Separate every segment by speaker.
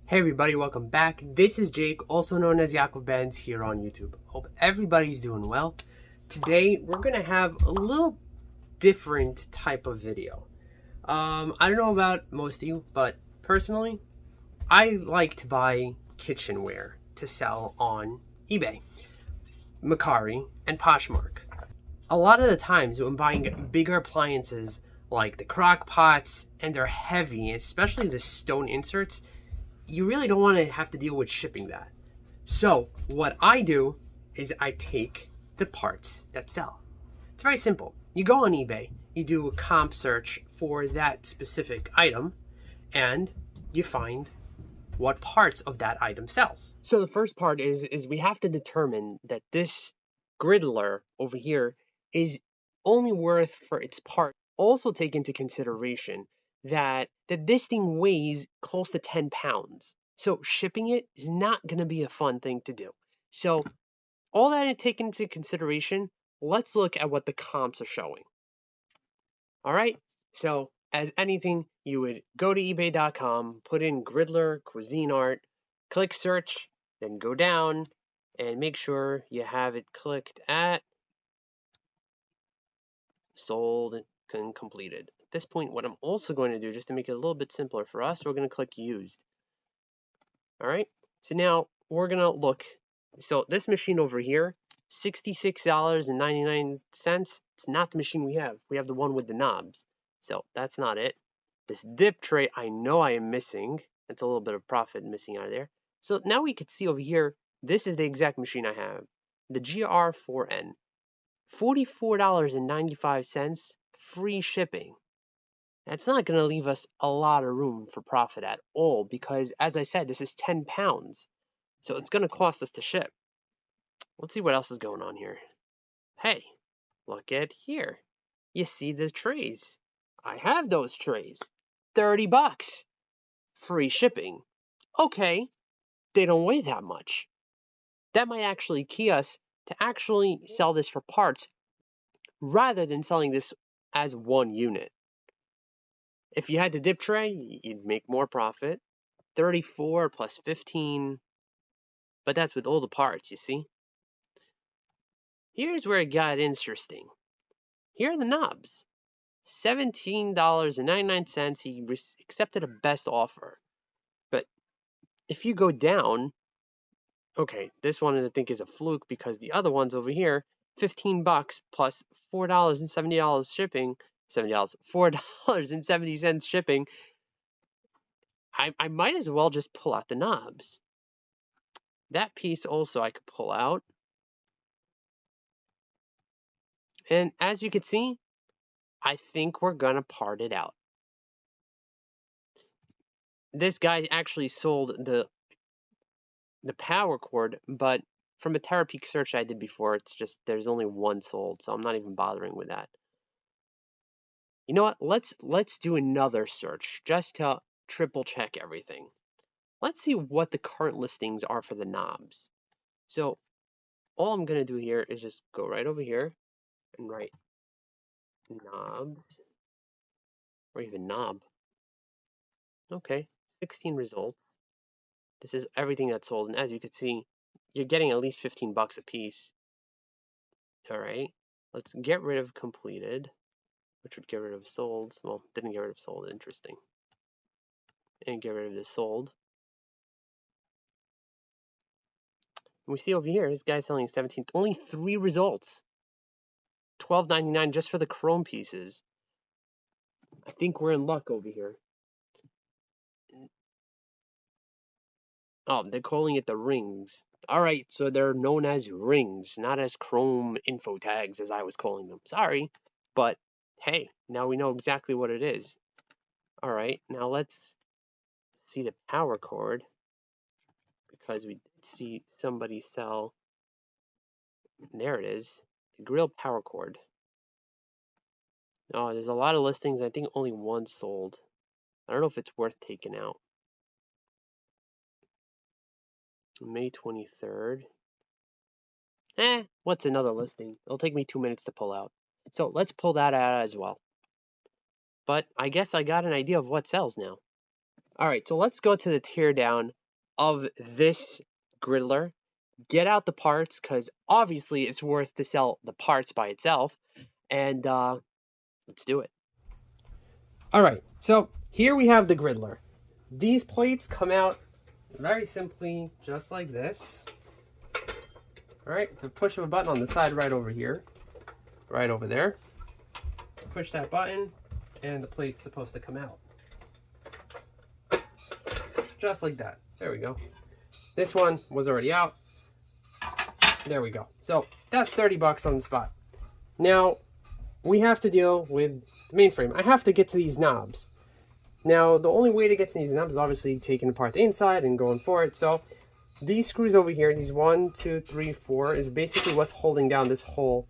Speaker 1: Hey everybody, welcome back. This is Jake, also known as YaakovBenz here on YouTube. Hope everybody's doing well. Today, we're going to have a little different type of video. I don't know about most of you, but personally, I like to buy kitchenware to sell on eBay, Mercari, and Poshmark. A lot of the times when buying bigger appliances like the crock pots, and they're heavy, especially the stone inserts, you really don't want to have to deal with shipping that. So what I do is I take the parts that sell. It's very simple. You go on eBay, you do a comp search for that specific item, and you find what parts of that item sells. So the first part is we have to determine that this griddler over here is only worth for its part. Also take into consideration that this thing weighs close to 10 pounds. So shipping it is not going to be a fun thing to do. So all that taken into consideration, let's look at what the comps are showing. All right. So as anything, you would go to ebay.com, put in Griddler, Cuisinart, click search, then go down and make sure you have it clicked at sold and completed. At this point, what I'm also going to do, just to make it a little bit simpler for us, we're going to click used. All right, so now we're going to look. So this machine over here, $66.99. It's not the machine we have. We have the one with the knobs. So that's not it. This dip tray, I know I am missing. That's a little bit of profit missing out of there. So now we could see over here, this is the exact machine I have. The GR4N. $44.95, free shipping. That's not going to leave us a lot of room for profit at all because, as I said, this is 10 pounds. So it's going to cost us to ship. Let's see what else is going on here. Hey, look at here. You see the trays. I have those trays. 30 bucks. Free shipping. Okay, they don't weigh that much. That might actually key us to actually sell this for parts rather than selling this as one unit. If you had the dip tray, you'd make more profit. 34 plus 15, but that's with all the parts, you see. Here's where it got interesting. Here are the knobs. $17.99, he accepted a best offer. But if you go down, okay, this one I think is a fluke because the other ones over here, 15 bucks plus $4.70 shipping, $4.70 shipping. I might as well just pull out the knobs. That piece also I could pull out. And as you can see, I think we're gonna part it out. This guy actually sold the power cord, but from a TerraPeak search I did before, it's just there's only one sold, so I'm not even bothering with that. You know what? Let's do another search just to triple check everything. Let's see what the current listings are for the knobs. So all I'm gonna do here is just go right over here and write knobs, or even knob. Okay, 16 results. This is everything that's sold, and as you can see, you're getting at least 15 bucks a piece. All right, let's get rid of completed, which would get rid of sold. Well, didn't get rid of sold, interesting. And get rid of this sold. And we see over here, this guy's selling 17, only 3 results. $12.99 just for the chrome pieces. I think we're in luck over here. Oh, they're calling it the rings. All right, so they're known as rings, not as chrome info tags as I was calling them. Sorry, but hey, now we know exactly what it is. All right, now let's see the power cord because we did see somebody sell. There it is, the grill power cord. Oh, there's a lot of listings. I think only one sold. I don't know if it's worth taking out. May 23rd. What's another listing? It'll take me 2 minutes to pull out. So let's pull that out as well. But I guess I got an idea of what sells now. All right, so let's go to the teardown of this griddler. Get out the parts, because obviously it's worth to sell the parts by itself. And let's do it. All right, so here we have the griddler. These plates come out very simply, just like this. All right, it's a push of a button on the side right over here, right over there. Push that button, and the plate's supposed to come out. Just like that. There we go. This one was already out. There we go. So that's 30 bucks on the spot. Now, we have to deal with the mainframe. I have to get to these knobs. Now, the only way to get to these knobs is obviously taking apart the inside and going for it. So these screws over here, these 1, 2, 3, 4, is basically what's holding down this whole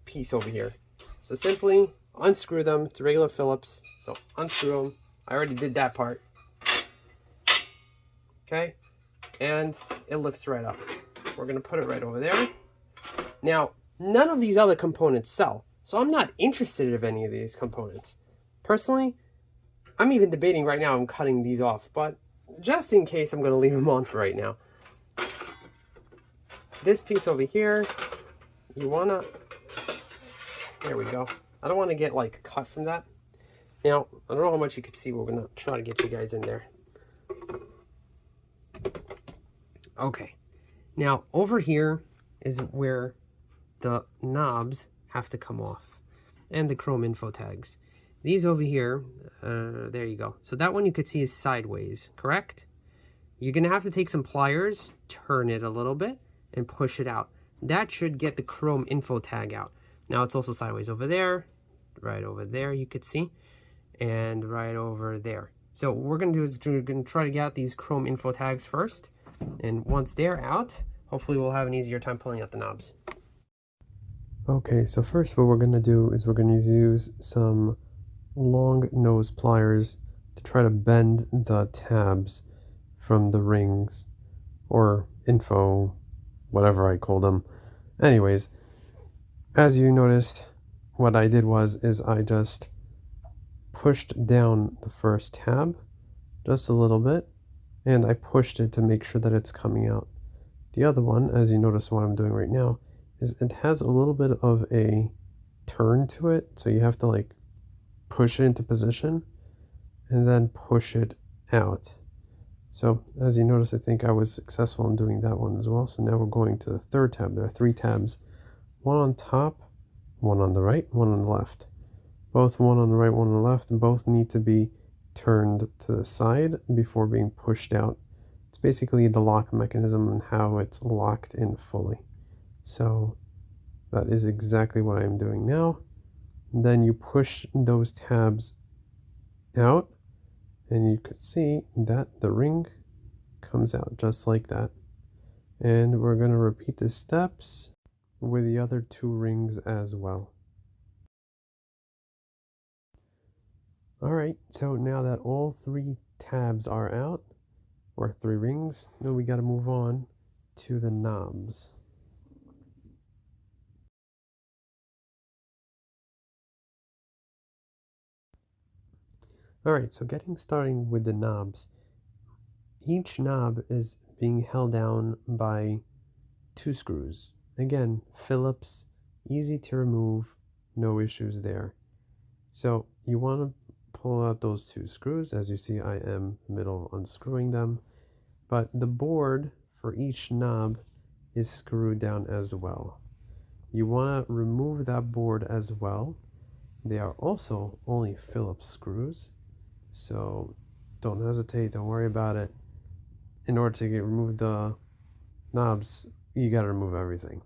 Speaker 1: piece over here. So simply unscrew them. It's regular Phillips. So unscrew them. I already did that part. Okay, and it lifts right up. We're gonna put it right over there. Now, none of these other components sell, so I'm not interested in any of these components. Personally, I'm even debating right now on cutting these off, but just in case, I'm gonna leave them on for right now. This piece over here, you wanna, there we go. I don't wanna get like cut from that. Now, I don't know how much you can see, we're gonna try to get you guys in there. Okay, now over here is where the knobs have to come off and the chrome info tags. These over here, there you go. So that one you could see is sideways, correct? You're gonna have to take some pliers, turn it a little bit, and push it out. That should get the chrome info tag out. Now it's also sideways over there, right over there you could see, and right over there. So what we're gonna do is we're gonna try to get out these chrome info tags first. And once they're out, hopefully we'll have an easier time pulling out the knobs. Okay, so first what we're going to do is we're going to use some long nose pliers to try to bend the tabs from the rings, or info, whatever I call them. Anyways, as you noticed, what I did is I just pushed down the first tab just a little bit, and I pushed it to make sure that it's coming out. The other one, as you notice what I'm doing right now, is it has a little bit of a turn to it, so you have to like push it into position and then push it out. So as you notice, I think I was successful in doing that one as well. So now we're going to the third tab. There are 3 tabs, one on top, one on the right, one on the left. Both one on the right, one on the left, and both need to be turned to the side before being pushed out. It's basically the lock mechanism and how it's locked in fully. So that is exactly what I'm doing now. And then you push those tabs out, and you could see that the ring comes out just like that. And we're going to repeat the steps with the other 2 rings as well. Alright, so now that all 3 tabs are out, or 3 rings, now we got to move on to the knobs. Alright, so getting started with the knobs. Each knob is being held down by 2 screws. Again, Phillips, easy to remove, no issues there. So you want to pull out those 2 screws. As you see, I am middle unscrewing them, but the board for each knob is screwed down as well. You want to remove that board as well. They are also only Phillips screws, so don't hesitate, don't worry about it. In order to remove the knobs, you got to remove everything.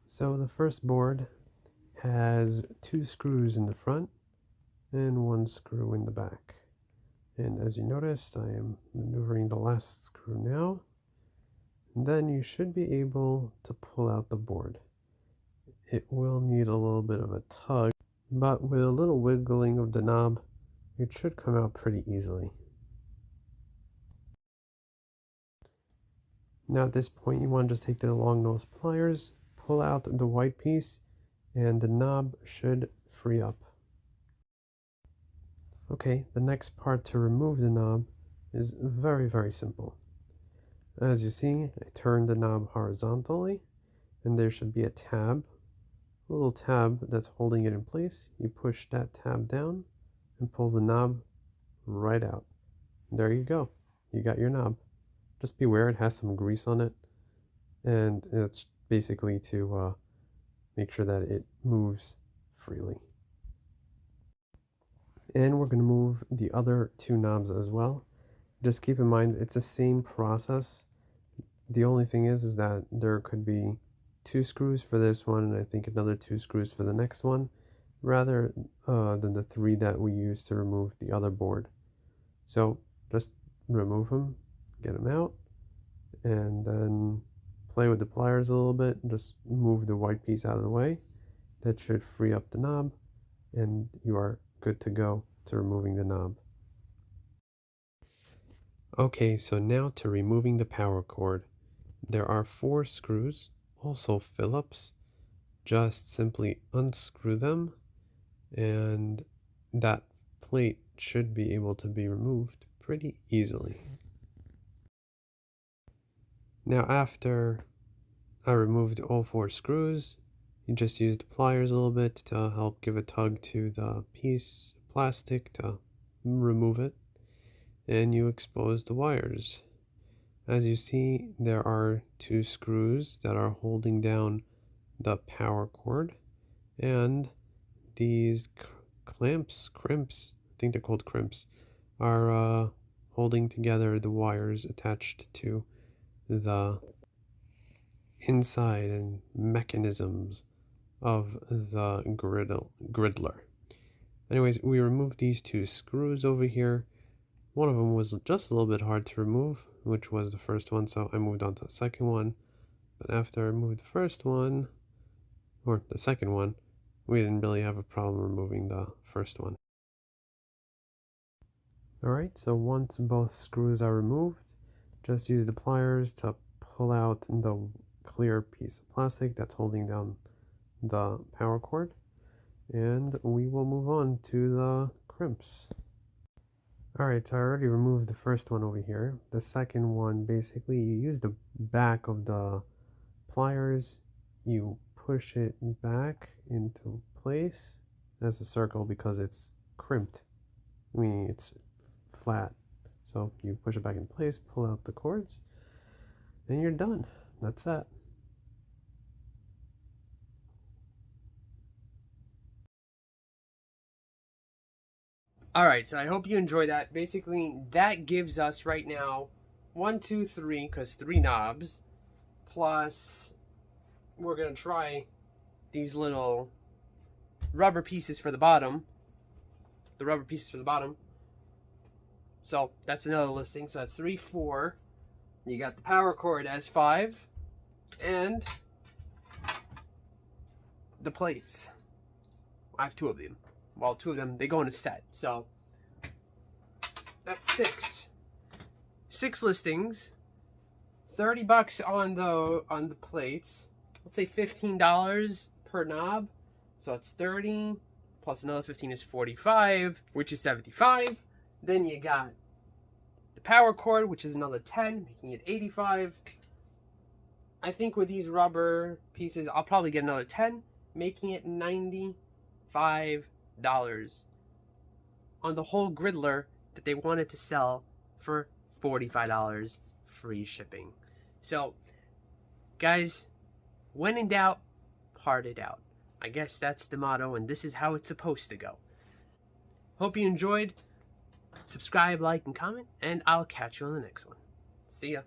Speaker 1: So the first board has 2 screws in the front and 1 screw in the back. And as you noticed, I am maneuvering the last screw now. And then you should be able to pull out the board. It will need a little bit of a tug, but with a little wiggling of the knob, it should come out pretty easily. Now at this point, you want to just take the long nose pliers, pull out the white piece, and the knob should free up. Okay, the next part to remove the knob is very, very simple. As you see, I turned the knob horizontally, and there should be a tab, a little tab that's holding it in place. You push that tab down and pull the knob right out. There you go. You got your knob. Just beware, it has some grease on it, and it's basically to make sure that it moves freely. And we're going to move the other two knobs as well. Just keep in mind, it's the same process. The only thing is that there could be 2 screws for this one, and I think another 2 screws for the next one, rather than the 3 that we used to remove the other board. So just remove them, get them out, and then play with the pliers a little bit. Just move the white piece out of the way. That should free up the knob, and you are good to go to removing the knob. Okay, so now to removing the power cord. There are 4 screws, also Phillips. Just simply unscrew them, and that plate should be able to be removed pretty easily. Now after I removed all 4 screws, you just use the pliers a little bit to help give a tug to the piece of plastic to remove it, and you expose the wires. As you see, there are 2 screws that are holding down the power cord, and these crimps, I think they're called crimps, are holding together the wires attached to the inside and mechanisms of the griddler. Anyways, we removed these 2 screws over here. One of them was just a little bit hard to remove, which was the first one, so I moved on to the second one. But after I moved the first one, or the second one, we didn't really have a problem removing the first one. Alright, so once both screws are removed, just use the pliers to pull out the clear piece of plastic that's holding down the power cord, and we will move on to the crimps. Alright, so I already removed the first one over here. The second one, basically, you use the back of the pliers, you push it back into place as a circle because it's crimped. I mean, it's flat. So you push it back in place, pull out the cords, and you're done. That's that. Alright, so I hope you enjoy that. Basically, that gives us right now 1, 2, 3, because 3 knobs, plus we're going to try these little rubber pieces for the bottom. The rubber pieces for the bottom. So that's another listing. So that's 3, 4. You got the power cord as 5. And the plates. I have 2 of them. Well, 2 of them, they go in a set. So that's 6. 6 listings. $30 on the plates. Let's say $15 per knob. So it's 30 plus another 15 is 45, which is 75. Then you got the power cord, which is another 10, making it 85. I think with these rubber pieces, I'll probably get another 10, making it $95 on the whole griddler that they wanted to sell for $45 free shipping. So, guys, when in doubt, part it out. I guess that's the motto, and this is how it's supposed to go. Hope you enjoyed. Subscribe, like, and comment, and I'll catch you on the next one. See ya.